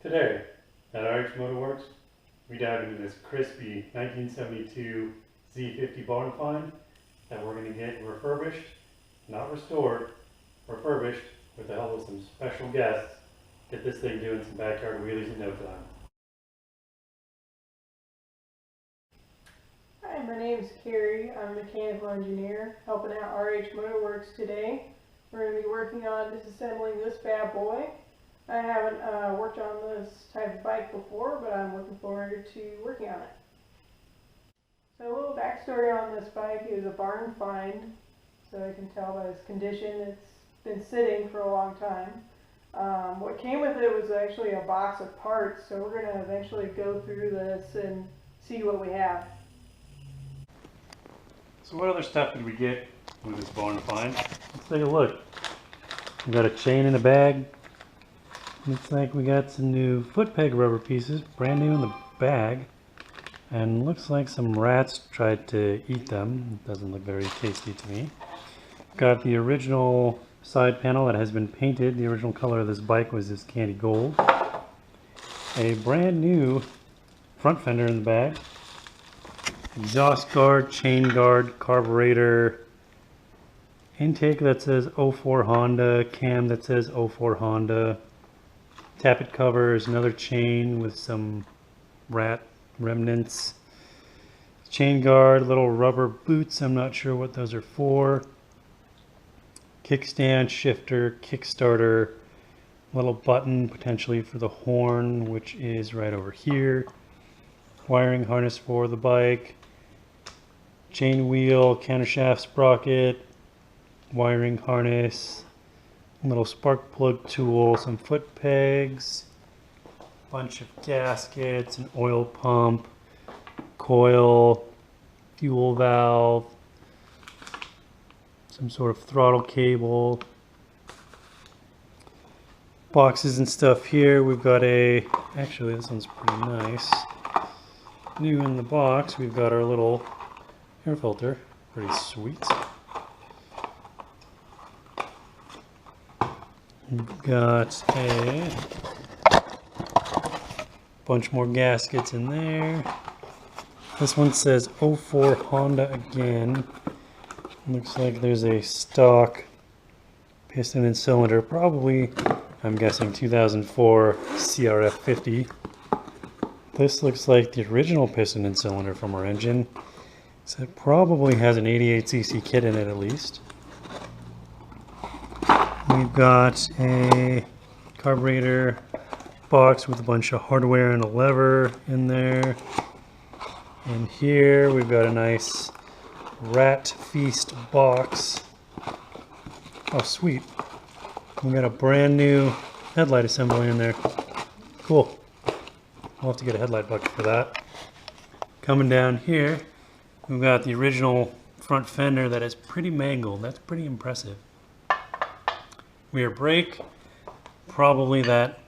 Today, at RH Motorworks, we dive into this crispy 1972 Z50 barn find that we're going to get refurbished, not restored, refurbished with the help of some special guests. Get this thing doing some backyard wheelies in no time. Hi, my name is Carrie. I'm a mechanical engineer helping out RH Motorworks today. We're going to be working on disassembling this bad boy. I haven't worked on this type of bike before, but I'm looking forward to working on it. So a little backstory on this bike. It was a barn find, so I can tell by its condition it's been sitting for a long time. What came with it was actually a box of parts, so we're going to eventually go through this and see what we have. So what other stuff did we get with this barn find? Let's take a look. We got a chain in a bag. Looks like we got some new foot peg rubber pieces, brand new in the bag. And looks like some rats tried to eat them. It doesn't look very tasty to me. Got the original side panel that has been painted. The original color of this bike was this candy gold. A brand new front fender in the bag. Exhaust guard, chain guard, carburetor, intake that says 04 Honda, cam that says 04 Honda, tappet covers, another chain with some rat remnants, chain guard, little rubber boots, I'm not sure what those are for, kickstand, shifter, kickstarter, little button potentially for the horn, which is right over here, wiring harness for the bike, chain wheel, countershaft sprocket, wiring harness, little spark plug tool, some foot pegs, bunch of gaskets, an oil pump, coil, fuel valve, some sort of throttle cable, boxes and stuff here. We've got actually this one's pretty nice. New in the box, we've got our little air filter, pretty sweet. We've got a bunch more gaskets in there. This one says 04 Honda again. Looks like there's a stock piston and cylinder, probably, I'm guessing 2004 Z50. This looks like the original piston and cylinder from our engine. So it probably has an 88cc kit in it at least. We've got a carburetor box with a bunch of hardware and a lever in there. And here we've got a nice rat feast box. Oh sweet. We've got a brand new headlight assembly in there. Cool. We'll have to get a headlight bucket for that. Coming down here, we've got the original front fender that is pretty mangled. That's pretty impressive. Rear brake, probably that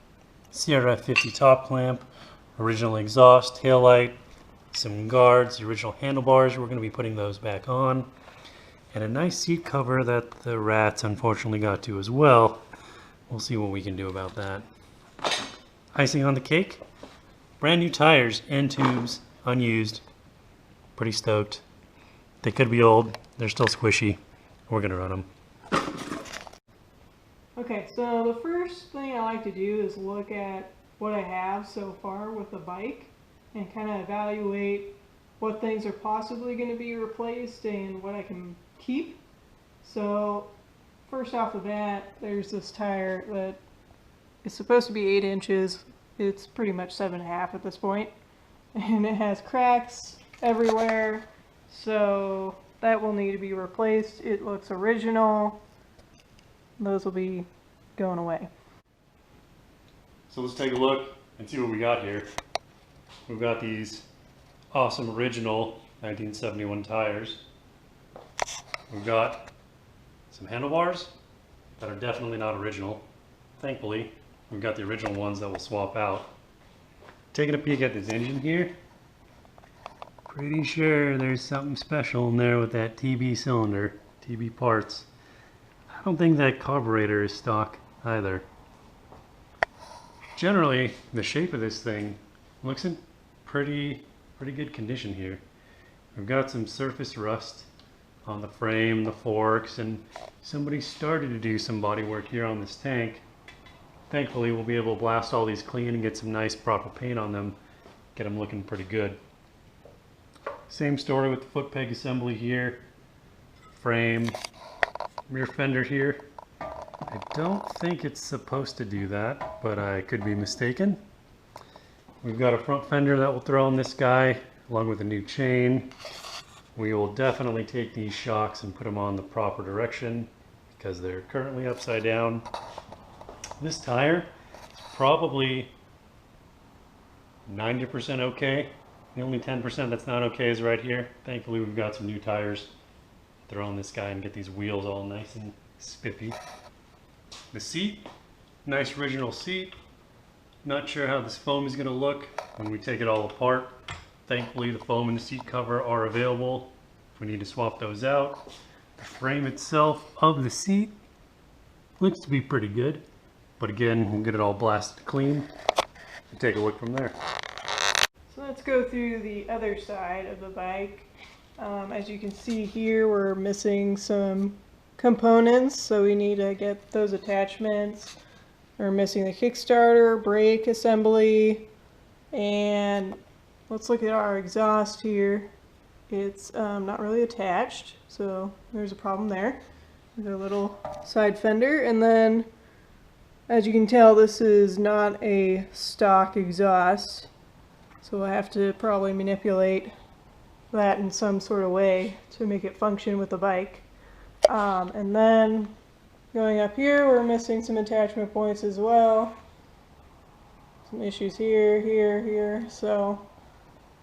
Z50 top clamp, original exhaust, taillight, some guards, the original handlebars. We're going to be putting those back on. And a nice seat cover that the rats unfortunately got to as well. We'll see what we can do about that. Icing on the cake, brand new tires and tubes, unused. Pretty stoked. They could be old, they're still squishy. We're gonna run them. Okay, so the first thing I like to do is look at what I have so far with the bike and kind of evaluate what things are possibly going to be replaced and what I can keep. So first off the bat, there's this tire that is supposed to be 8 inches. It's pretty much 7.5 at this point, and it has cracks everywhere, so that will need to be replaced. It looks original. Those will be going away. So let's take a look and see what we got here. We've got these awesome original 1971 tires. We've got some handlebars that are definitely not original. Thankfully, we've got the original ones that we'll swap out. Taking a peek at this engine here. Pretty sure there's something special in there with that TB cylinder, TB parts. I don't think that carburetor is stock either. generally, the shape of this thing looks in pretty good condition here. We've got some surface rust on the frame, the forks, and somebody started to do some body work here on this tank. Thankfully, we'll be able to blast all these clean and get some nice proper paint on them, get them looking pretty good. Same story with the foot peg assembly here, frame, rear fender here. I don't think it's supposed to do that, but I could be mistaken. We've got a front fender that will throw on this guy along with a new chain. We will definitely take these shocks and put them on the proper direction because they're currently upside down. This tire is probably 90% okay. The only 10% that's not okay is right here. Thankfully, we've got some new tires. Throw on this guy and get these wheels all nice and spiffy. The seat, nice original seat. Not sure how this foam is going to look when we take it all apart. Thankfully, the foam and the seat cover are available if we need to swap those out. The frame itself of the seat looks to be pretty good, but again, we'll get it all blasted clean and take a look from there. So let's go through the other side of the bike. As you can see here, we're missing some components, so we need to get those attachments. We're missing the Kickstarter, brake assembly, and let's look at our exhaust here. It's not really attached, so there's a problem there. There's a little side fender, and then as you can tell, this is not a stock exhaust, so we'll have to probably manipulate that in some sort of way to make it function with the bike. And then going up here, we're missing some attachment points as well. Some issues here, here, so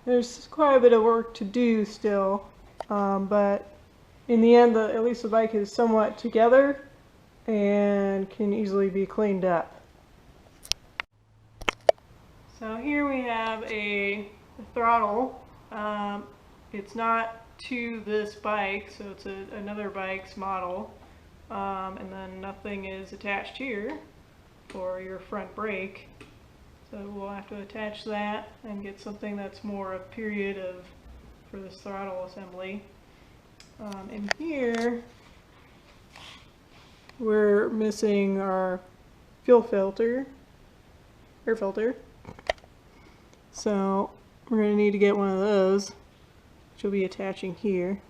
there's quite a bit of work to do still, but in the end, at least the bike is somewhat together and can easily be cleaned up. So here we have a throttle. It's not to this bike, so it's another bike's model, and then nothing is attached here for your front brake. So we'll have to attach that and get something that's more a period for this throttle assembly. In here, we're missing our fuel filter, air filter. So we're going to need to get one of those, which will be attaching here.